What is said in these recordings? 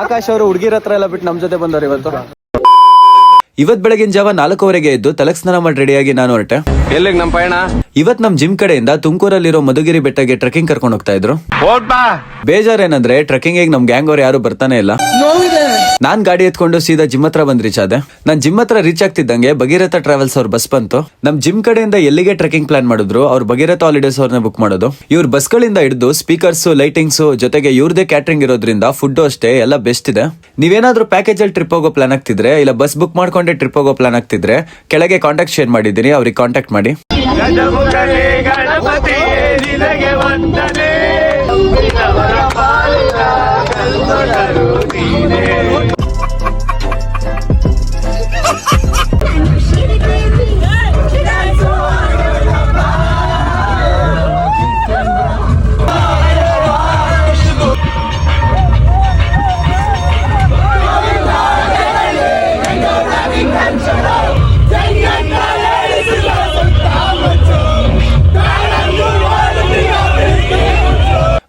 ಆಕಾಶ್ ಅವರು ಹುಡುಗಿರ ಹತ್ರ ಎಲ್ಲ ಬಿಟ್ಟು ನಮ್ ಜೊತೆ ಬಂದವ್ರು ಇವತ್ ಬೆಳಗಿನ ಜಾವ 4:15 ಎದ್ದು ತಲೆಗೆ ಸ್ನಾನ ಮಾಡಿ ರೆಡಿಯಾಗಿ ನಾನು ಹೊರಟೆ. ಎಲ್ಲಿಗೆ ನಮ್ ಪಯಣ? ಇವತ್ ನಮ್ ಜಿಮ್ ಕಡೆಯಿಂದ ತುಮಕೂರಲ್ಲಿರೋ ಮಧುಗಿರಿ ಬೆಟ್ಟಗೆ ಟ್ರೆಕಿಂಗ್ ಕರ್ಕೊಂಡು ಹೋಗ್ತಾ ಇದ್ರು. ಬೇಜಾರೇನಂದ್ರೆ ಟ್ರೆಕಿಂಗ್ ನಮ್ ಗ್ಯಾಂಗ್ ಅವ್ರು ಯಾರು ಬರ್ತಾನೆ ಇಲ್ಲ. ನಾನ್ ಗಾಡಿ ಎತ್ಕೊಂಡು ಸೀದಾ ಜಿಮ್ ಹತ್ರ ಬಂದ್ ರೀಚ್ ಆದೆ. ನಾನ್ ಜಿಮ್ ಹತ್ರ ರೀಚ್ ಆಗ್ತಿದ್ದಂಗೆ ಭಗೀರಥ ಟ್ರಾವೆಲ್ಸ್ ಅವ್ರ ಬಸ್ ಬಂತು. ನಮ್ ಜಿಮ್ ಕಡೆಯಿಂದ ಎಲ್ಲಿಗೆ ಟ್ರೆಕಿಂಗ್ ಪ್ಲಾನ್ ಮಾಡಿದ್ರು ಅವ್ರು ಭಗೀರಥ ಹಾಲಿಡೇಸ್ ಅವ್ರನ್ನ ಬುಕ್ ಮಾಡೋದು. ಇವ್ರ ಬಸ್ ಗಳಿಂದ ಹಿಡಿದು ಸ್ಪೀಕರ್ಸ್, ಲೈಟಿಂಗ್ಸ್ ಜೊತೆಗೆ ಇವ್ರದೇ ಕ್ಯಾಟರಿಂಗ್ ಇರೋದ್ರಿಂದ ಫುಡ್ ಅಷ್ಟೇ ಎಲ್ಲ ಬೆಸ್ಟ್ ಇದೆ. ನೀವೇನಾದ್ರೂ ಪ್ಯಾಕೇಜ್ ಅಲ್ಲಿ ಟ್ರಿಪ್ ಹೋಗೋ ಪ್ಲಾನ್ ಆಗ್ತಿದ್ರೆ ಇಲ್ಲ ಬಸ್ ಬುಕ್ ಮಾಡ್ಕೊಂಡೆ ಟ್ರಿಪ್ ಹೋಗೋ ಪ್ಲಾನ್ ಆಗ್ತಿದ್ರೆ ಕೆಳಗೆ ಕಾಂಟ್ಯಾಕ್ಟ್ ಶೇರ್ ಮಾಡಿದ್ದೀನಿ, ಅವ್ರಿಗೆ ಕಾಂಟ್ಯಾಕ್ಟ್ ಮಾಡಿ.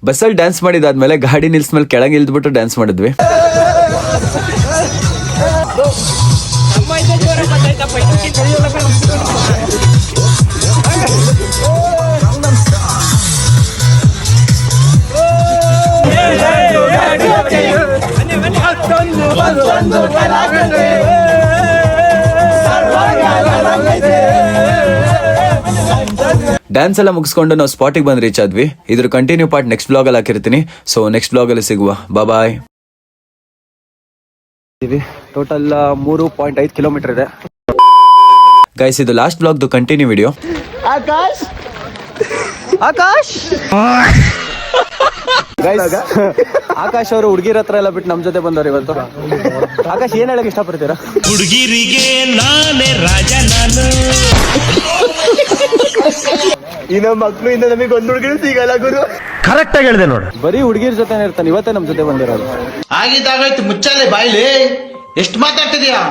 ಬಸ್ಸಲ್ಲಿ ಡ್ಯಾನ್ಸ್ ಮಾಡಿದಾದ್ಮೇಲೆ ಗಾಡಿ ನಿಲ್ಸ್ಮೇಲೆ ಕೆಳಗೆ ಇಳಿದ್ಬಿಟ್ಟು ಡ್ಯಾನ್ಸ್ ಮಾಡಿದ್ವಿ. ಡ್ಯಾನ್ಸ್ ಎಲ್ಲ ಮುಗಿಸ್ಕೊಂಡು ನಾವು ಸ್ಪಾಟಿಗೆ ಬಂದು ರೀಚ್ ಆದ್ವಿ. ಇದ್ರ ಕಂಟಿನ್ಯೂ ಪಾರ್ಟ್ ನೆಕ್ಸ್ಟ್ ಬ್ಲಾಗ್ ಅಲ್ಲಿ ಹಾಕಿರ್ತೀನಿ. ಸೊ ನೆಕ್ಸ್ಟ್ ಬ್ಲಾಗ್ ಅಲ್ಲಿ ಸಿಗುವ. ಬಾಯ್. ಟೋಟಲ್ 3.5 ಕಿಲೋಮೀಟರ್ ಇದೆ ಗೈಸ್. ಇದು ಲಾಸ್ಟ್ ಬ್ಲಾಗ್ದು ಕಂಟಿನ್ಯೂ ವಿಡಿಯೋ. ಆಕಾಶ್ ಆಕಾಶ್ ಅವರು ಹುಡುಗಿರ ಹತ್ರ ಎಲ್ಲ ಬಿಟ್ಟು ನಮ್ ಜೊತೆ ಬಂದವ್ರು ಇವತ್ತು. ಆಕಾಶ್ ಏನ್ ಹೇಳಕ್ ಇಷ್ಟಪಡ್ತೀರಾ? ಹುಡುಗಿರಿಗೆ ನಾನೇ ರಾಜ, ನಾನು ಇನ್ನು ಮಕ್ಳು ಇಂದ ನಮಗೆ ಒಂದ್ ಹುಡುಗಿರು ಸಿಗಲ್ಲ ಗುರು. ಕರೆಕ್ಟ್ ಆಗಿ ಹೇಳಿದೆ ನೋಡು. ಬರೀ ಹುಡುಗಿರ ಜೊತೆ ಇರ್ತಾನೆ. ಇವತ್ತೇ ನಮ್ ಜೊತೆ ಬಂದಿರೋದು. ಆಗಿದ್ದಾಗಾಯ್ತು, ಮುಚ್ಚಾಲೆ ಬಾಯ್ಲಿ. ಎಷ್ಟು ಮಾತಾಡ್ತಿದ್ಯಾ?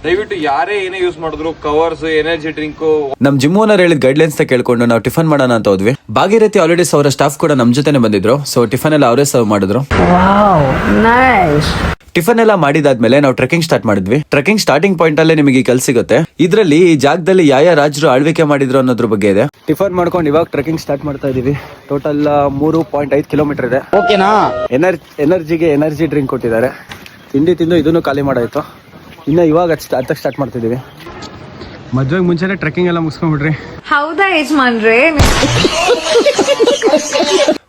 ದಯವಿಟ್ಟು ಯಾರೇ ಏನೇ ಯೂಸ್ ಮಾಡಿದ್ರು ಕವರ್ಸ್, ಎನರ್ಜಿ ಡ್ರಿಂಕ್, ನಮ್ ಜಿಮ್ ಓನರ್ ಹೇಳಿದ ಗೈಡ್ಲೈನ್ಸ್ ಕೇಳ್ಕೊಂಡು ನಾವು ಟಿಫನ್ ಮಾಡೋಣ ಅಂತ ಹೋದ್ವಿ. ಭಾಗೀರಥಿ ಹಾಲಿಡೇಸ್ ಅವರ ಸ್ಟಾಫ್ ಕೂಡ ನಮ್ ಜೊತೆನೆ ಬಂದಿದ್ರು. ಸೊ ಟಿಫನ್ ಎಲ್ಲ ಅವರೇ ಸರ್ವ್ ಮಾಡಿದ್ರು. ಟಿಫನ್ ಎಲ್ಲ ಮಾಡಿದಾದ್ಮೇಲೆ ನಾವು ಟ್ರೆಕಿಂಗ್ ಸ್ಟಾರ್ಟ್ ಮಾಡಿದ್ವಿ. ಟ್ರೆಕಿಂಗ್ ಸ್ಟಾರ್ಟಿಂಗ್ ಪಾಯಿಂಟ್ ಅಲ್ಲೇ ನಿಮಗೆ ಕೆಲ್ಸ ಸಿಗುತ್ತೆ. ಇದ್ರಲ್ಲಿ ಈ ಜಾಗದಲ್ಲಿ ಯಾವ ರಾಜರು ಆಳ್ವಿಕೆ ಮಾಡಿದ್ರು ಅನ್ನೋದ್ರ ಬಗ್ಗೆ ಇದೆ. ಟಿಫನ್ ಮಾಡ್ಕೊಂಡು ಇವಾಗ ಟ್ರೆಕಿಂಗ್ ಸ್ಟಾರ್ಟ್ ಮಾಡ್ತಾ ಇದೀವಿ. ಟೋಟಲ್ 3.5 ಕಿಲೋಮೀಟರ್ ಇದೆ. ಓಕೆನಾ? ಎನರ್ಜಿಗೆ ಎನರ್ಜಿ ಡ್ರಿಂಕ್ ಕೊಟ್ಟಿದ್ದಾರೆ. ತಿಂಡಿ ತಿಂದು ಇದನ್ನು ಖಾಲಿ ಮಾಡಾಯ್ತು. ಇನ್ನ ಇವಾಗ ಹತ್ತಕ್ಕೆ ಸ್ಟಾರ್ಟ್ ಮಾಡ್ತಿದೀವಿ. ಮದ್ವೆಗೆ ಮುಂಚೆನೆ ಟ್ರೆಕಿಂಗ್ ಎಲ್ಲ ಮುಗಿಸ್ಕೊಂಡ್ಬಿಡ್ರಿ. ಹೌದಾ ಯಜಮಾನ್ರೆ?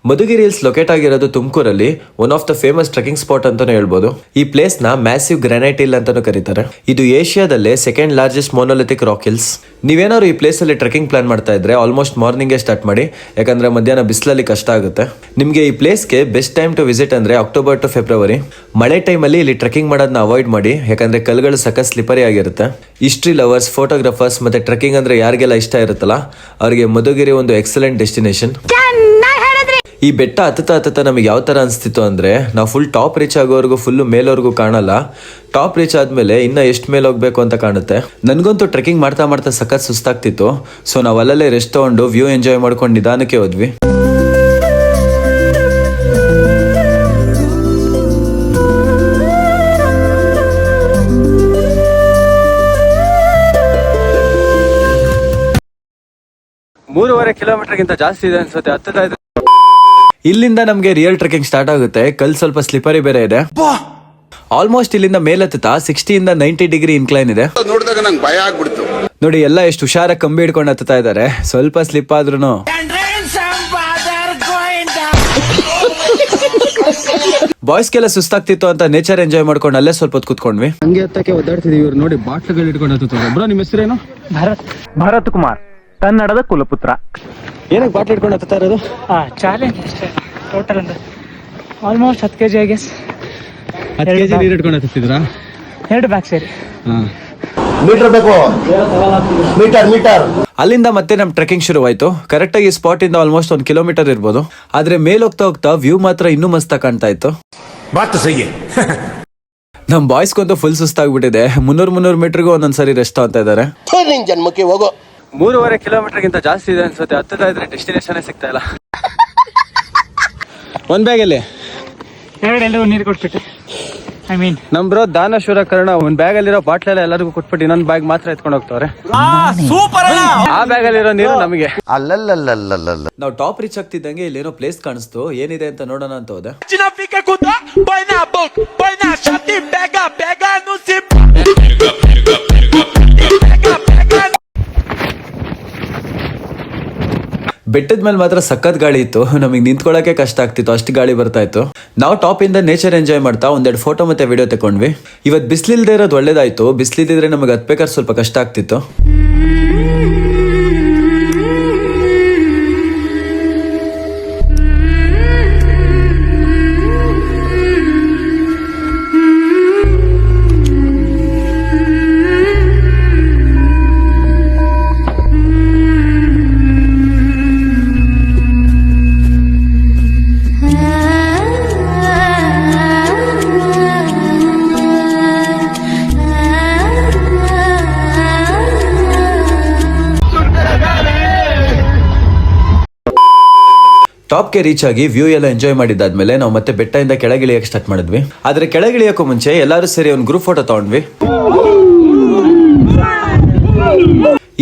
ಮಧುಗಿರಿ ಹಿಲ್ಸ್ ಲೊಕೇಟ್ ಆಗಿರೋದು ತುಮಕೂರಲ್ಲಿ one of the famous trekking spot ಅಂತಾನೆ ಹೇಳ್ಬೋದು. ಈ ಪ್ಲೇಸ್ ನ ಮ್ಯಾಸಿವ್ ಗ್ರಾನೈಟ್ ಹಿಲ್ ಅಂತಾನು ಕರೀತಾರೆ. ಇದು ಏಷ್ಯಾದಲ್ಲೇ second largest monolithic rock hills. ನೀವೇನಾದ್ರು ಈ ಪ್ಲೇಸ್ ಅಲ್ಲಿ ಟ್ರೆಕಿಂಗ್ ಪ್ಲಾನ್ ಮಾಡ್ತಾ ಇದ್ರೆ ಆಲ್ಮೋಸ್ಟ್ ಮಾರ್ನಿಂಗ್ ಸ್ಟಾರ್ಟ್ ಮಾಡಿ, ಯಾಕಂದ್ರೆ ಮಧ್ಯಾಹ್ನ ಬಿಸಿಲಲ್ಲಿ ಕಷ್ಟ ಆಗುತ್ತೆ. ನಿಮ್ಗೆ ಈ ಪ್ಲೇಸ್ಗೆ ಬೆಸ್ಟ್ ಟೈಮ್ ಟು ವಿಸಿಟ್ ಅಂದ್ರೆ ಅಕ್ಟೋಬರ್ ಟು ಫೆಬ್ರವರಿ. ಮಳೆ ಟೈಮಲ್ಲಿ ಇಲ್ಲಿ ಟ್ರೆಕಿಂಗ್ ಮಾಡೋದನ್ನ ಅವಾಯ್ಡ್ ಮಾಡಿ, ಯಾಕಂದ್ರೆ ಕಲ್ಗಳು ಸಖತ್ ಸ್ಲಿಪರಿ ಆಗಿರುತ್ತೆ. ಹಿಸ್ಟ್ರಿ ಲವರ್ಸ್, ಫೋಟೋಗ್ರಾಫರ್ಸ್ ಮತ್ತೆ ಟ್ರೆಕಿಂಗ್ ಅಂದ್ರೆ ಯಾರಿಗೆಲ್ಲ ಇಷ್ಟ ಇರುತ್ತಲ್ಲ ಅವರಿಗೆ ಮಧುಗಿರಿ ಒಂದು ಎಕ್ಸಲೆಂಟ್ ಡೆಸ್ಟಿನೇಷನ್. ಈ ಬೆಟ್ಟ ಹತ್ತುತ್ತಾ ನಮಗೆ ಯಾವ ತರ ಅನಿಸ್ತಿತ್ತು ಅಂದ್ರೆ ನಾವು ಫುಲ್ ಟಾಪ್ ರೀಚ್ ಆಗೋವರೆಗೂ ಫುಲ್ ಮೇಲವರೆಗೂ ಕಾಣಲ್ಲ. ಟಾಪ್ ರೀಚ್ ಆದ್ಮೇಲೆ ಇನ್ನ ಎಷ್ಟು ಮೇಲೆ ಹೋಗ್ಬೇಕು ಅಂತ ಕಾಣುತ್ತೆ. ನನ್ಗಂತೂ ಟ್ರೆಕಿಂಗ್ ಮಾಡ್ತಾ ಸಖತ್ ಸುಸ್ತಾಗ್ತಿತ್ತು. ಸೊ ನಾವು ಅಲ್ಲಲ್ಲೇ ರೆಸ್ಟ್ ತಗೊಂಡು ವ್ಯೂ ಎಂಜಾಯ್ ಮಾಡ್ಕೊಂಡು ನಿಧಾನಕ್ಕೆ ಹೋದ್ವಿ. ಮೂರುವರೆ ಕಿಲೋಮೀಟರ್ಗಿಂತ ಜಾಸ್ತಿ ಇದೆ ಅನ್ಸುತ್ತೆ. ಹತ್ತುತ್ತಾ ಇದೆ. ಇಲ್ಲಿಂದ ನಮ್ಗೆ ರಿಯಲ್ ಟ್ರೆಕಿಂಗ್ ಸ್ಟಾರ್ಟ್ ಆಗುತ್ತೆ. ಕಲ್ ಸ್ವಲ್ಪ ಸ್ಲಿಪರಿ ಬೇರೆ ಇದೆ. ಆಲ್ಮೋಸ್ಟ್ ಇಲ್ಲಿಂದ ಮೇಲತ್ತ 60 ಇಂದ 90 ಡಿಗ್ರಿ ಇನ್ಕ್ಲೈನ್ ಇದೆ. ನೋಡಿದಾಗ ನಂಗೆ ಭಯ ಆಗ್ಬಿಡ್ತು. ನೋಡಿ ಎಲ್ಲ ಎಷ್ಟು ಹುಷಾರಾಗಿ ಕಂಬಿ ಹಿಡ್ಕೊಂಡು ಹತ್ತಾ ಇದಾರೆ. ಸ್ವಲ್ಪ ಸ್ಲಿಪ್ ಆದ್ರೂ ಬಾಯ್ಸ್ಗೆಲ್ಲ ಸುಸ್ತಾಗ್ತಿತ್ತು ಅಂತ ನೇಚರ್ ಎಂಜಾಯ್ ಮಾಡ್ಕೊಂಡು ಅಲ್ಲೇ ಸ್ವಲ್ಪ ಹೊತ್ತು ಕುತ್ಕೊಂಡ್ವಿ. ಹಂಗೆ ಹತ್ತಕ್ಕೆ ಒದ್ದಾಡ್ತಿದೀವಿ. ಇವ್ರು ನೋಡಿ ಬಾಟ್ಲುಗಳು ಇಟ್ಕೊಂಡು ಹತ್ತುತ್ತಾರೆ. ಬ್ರೋ ನಿಮ್ಮ ಹೆಸರೇನು? ಭರತ್ ಕುಮಾರ್, ಕನ್ನಡದ ಕುಲಪುತ್ರ. ಏನಕ್ಕೆ ಬಾಟ್ಲ್ ಇಟ್ಕೊಂಡು ಹತ್ತಾ ಇರೋದು? ಚಾಲೆಂಜ್ ಅಷ್ಟೇ. ಟೋಟಲ್ ಅಂದ್ರೆ almost 10 kg I guess. 10 kg ನೀರು ಇಟ್ಕೊಂಡು ಹತ್ತಿದ್ರಾ? 2 ಬ್ಯಾಗ್ ಸೇರಿ. ಮೀಟರ್ ಬೇಕು, ಮೀಟರ್. ಅಲ್ಲಿಂದ ಮತ್ತೆ ನಮ್ ಟ್ರೆಕಿಂಗ್ ಶುರುವಾಯ್ತು. ಕರೆಕ್ಟ್ ಆಗಿ ಸ್ಪಾಟ್ ಇಂದ ಆಲ್ಮೋಸ್ಟ್ 1 ಕಿಲೋಮೀಟರ್ ಇರ್ಬೋದು. ಆದ್ರೆ ಮೇಲ್ ಹೋಗ್ತಾ ವ್ಯೂ ಮಾತ್ರ ಇನ್ನೂ ಮಸ್ತ್ ಕಾಣ್ತಾ ಇತ್ತು. ನಮ್ ಬಾಯ್ಸ್ಗಂತೂ ಫುಲ್ ಸುಸ್ತಾಗ್ಬಿಟ್ಟಿದೆ. 300 ಮೀಟರ್ಗೂ ಒಂದೊಂದ್ಸರಿ ರೆಸ್ಟ್ ಅಂತ ಇದಾರೆ. ಜನ್ಮಕ್ಕೆ ಹೋಗೋ 3.5 ಕಿಲೋಮೀಟರ್ಗಿಂತ ಜಾಸ್ತಿ ಇದೆ ಅನ್ಸುತ್ತೆ. ಹತ್ತುತ್ತಾ ಇದ್ರೆ ಡೆಸ್ಟಿನೇಷನ್ ಸಿಗ್ತಾ ಇಲ್ಲ. ಒಂದ್ ಬ್ಯಾಗ್ ಅಲ್ಲಿ ಎಲ್ಲರಿಗೂ ನೀರು ಕೊಟ್ಬಿಟ್ಟೆ. ಐ ಮೀನ್ ನಮ್ ಬ್ರೋ ದಾನಶೂರ ಕರ್ಣ ಒಂದ್ ಬ್ಯಾಗ್ ಅಲ್ಲಿರೋ ಬಾಟ್ಲ್ ಎಲ್ಲ ಎಲ್ಲರಿಗೂ ಕೊಟ್ಬಿಟ್ಟು ಇನ್ನೊಂದ್ ಬ್ಯಾಗ್ ಮಾತ್ರ ಎತ್ಕೊಂಡು ಹೋಗ್ತವ್ರೆ. ಆ ಬ್ಯಾಗ್ ಅಲ್ಲಿರೋ ನೀರು ನಮಗೆ. ನಾವು ಟಾಪ್ ರೀಚ್ ಆಗ್ತಿದ್ದಂಗೆ ಇಲ್ಲೇನೋ ಪ್ಲೇಸ್ ಕಾಣಿಸ್ತು, ಏನಿದೆ ಅಂತ ನೋಡೋಣ ಅಂತ ಹೋದೆ. ಬೆಟ್ಟದ ಮೇಲೆ ಮಾತ್ರ ಸಖತ್ ಗಾಳಿ ಇತ್ತು, ನಮಗೆ ನಿಂತ್ಕೊಳ್ಳೋಕೆ ಕಷ್ಟ ಆಗ್ತಿತ್ತು, ಅಷ್ಟು ಗಾಳಿ ಬರ್ತಾ ಇತ್ತು. ನಾವು ಟಾಪ್ ಇಂದ ನೇಚರ್ ಎಂಜಾಯ್ ಮಾಡ್ತಾ ಒಂದೆರಡು ಫೋಟೋ ಮತ್ತೆ ವಿಡಿಯೋ ತಗೊಂಡ್ವಿ. ಇವತ್ತು ಬಿಸಿಲಿಲ್ದೇ ಇರೋದು ಒಳ್ಳೇದಾಯ್ತು, ಬಿಸಿಲಿದ್ರೆ ನಮಗೆ ಹತ್ಬೇಕಾದ್ರೆ ಸ್ವಲ್ಪ ಕಷ್ಟ ಆಗ್ತಿತ್ತು. ಟಾಪ್ಗೆ ರೀಚ್ ಆಗಿ ವ್ಯೂ ಎಲ್ಲ ಎಂಜಾಯ್ ಮಾಡಿದ್ದಾದ್ಮೇಲೆ ನಾವು ಮತ್ತೆ ಬೆಟ್ಟದಿಂದ ಕೆಳಗಿಳಿಯಕ್ಕೆ ಸ್ಟಾರ್ಟ್ ಮಾಡಿದ್ವಿ. ಆದ್ರೆ ಕೆಳಗಿಳಿಯೋಕ್ಕೂ ಮುಂಚೆ ಎಲ್ಲರೂ ಸೇರಿ ಒಂದು ಗ್ರೂಪ್ ಫೋಟೋ ತಗೊಂಡ್ವಿ.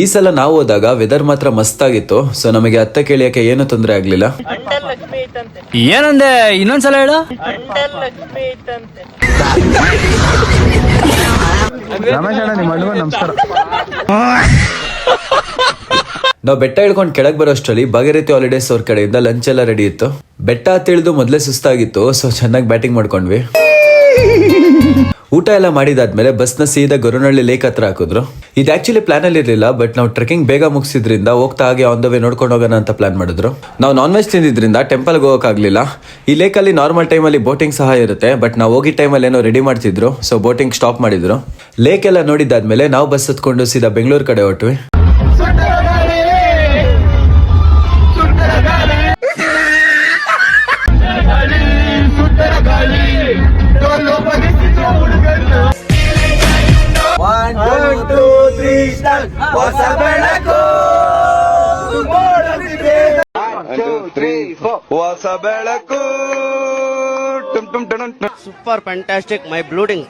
ಈ ಸಲ ನಾವು ಹೋದಾಗ ವೆದರ್ ಮಾತ್ರ ಮಸ್ತ್ ಆಗಿತ್ತು, ಸೊ ನಮಗೆ ಹತ್ತಕ್ಕೆ ಇಳಿಯಕ್ಕೆ ಏನು ತೊಂದರೆ ಆಗ್ಲಿಲ್ಲ. ಏನಂದೆ ಇನ್ನೊಂದ್ಸಲ ಹೇಳು. ರಮೇಶ್ ಅಣ್ಣ ನಿಮ್ಮ ಅಣ್ಣ ನಮಸ್ಕಾರ. ನಾವು ಬೆಟ್ಟ ಇಳ್ಕೊಂಡು ಕೆಳಗೆ ಬರೋಷ್ಟರಲ್ಲಿ ಭಾಗೀರಥಿ ಹಾಲಿಡೇಸ್ ಅವ್ರ ಕಡೆಯಿಂದ ಲಂಚ್ ಎಲ್ಲ ರೆಡಿ ಇತ್ತು. ಬೆಟ್ಟ ತಿಳಿದು ಮೊದಲೇ ಸುಸ್ತಾಗಿತ್ತು, ಸೊ ಚೆನ್ನಾಗಿ ಬ್ಯಾಟಿಂಗ್ ಮಾಡ್ಕೊಂಡ್ವಿ. ಊಟ ಎಲ್ಲ ಮಾಡಿದಾದ್ಮೇಲೆ ಬಸ್ನ ಸೀದಾ ಗೊರವನಹಳ್ಳಿ ಲೇಕ್ ಹತ್ರ ಹಾಕಿದ್ರು. ಇದು ಆಕ್ಚುಲಿ ಪ್ಲಾನ್ ಅಲ್ಲಿ ಇರಲಿಲ್ಲ, ಬಟ್ ನಾವು ಟ್ರೆಕಿಂಗ್ ಬೇಗ ಮುಗಿಸಿದ್ರಿಂದ ಹೋಗ್ತಾ ಹಾಗೆ ಆನ್ ದ ವೇ ನೋಡ್ಕೊಂಡು ಹೋಗೋಣ ಅಂತ ಪ್ಲಾನ್ ಮಾಡಿದ್ರು. ನಾವು ನಾನ್ ವೆಜ್ ತಿಂದಿದ್ರಿಂದ ಟೆಂಪಲ್ಗೆ ಹೋಗೋಕ್ಕಾಗಲಿಲ್ಲ. ಈ ಲೇಕಲ್ಲಿ ನಾರ್ಮಲ್ ಟೈಮಲ್ಲಿ ಬೋಟಿಂಗ್ ಸಹ ಇರುತ್ತೆ, ಬಟ್ ನಾವು ಹೋಗಿ ಟೈಮಲ್ಲಿ ಏನೋ ರೆಡಿ ಮಾಡ್ತಿದ್ರು, ಸೊ ಬೋಟಿಂಗ್ ಸ್ಟಾಪ್ ಮಾಡಿದ್ರು. ಲೇಕ್ ಎಲ್ಲ ನೋಡಿದಾದ್ಮೇಲೆ ನಾವು ಬಸ್ ಹತ್ಕೊಂಡು ಸೀದಾ ಬೆಂಗಳೂರು ಕಡೆ ಹೊಟ್ವಿ. ಹೊಸ ಬೆಳಕು ಸೂಪರ್ ಫ್ಯಾಂಟಾಸ್ಟಿಕ್ ಮೈ ಬ್ಲೂಡಿಂಗ್.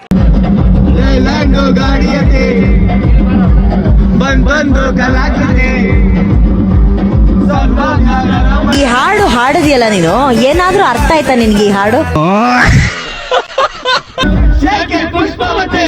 ಈ ಹಾಡು ಹಾಡಿದ್ಯಲ್ಲ ನೀನು, ಏನಾದ್ರೂ ಅರ್ಥ ಆಯ್ತಾ ನಿನ್ಗೆ ಈ ಹಾಡು? ಪುಷ್ಪವತಿ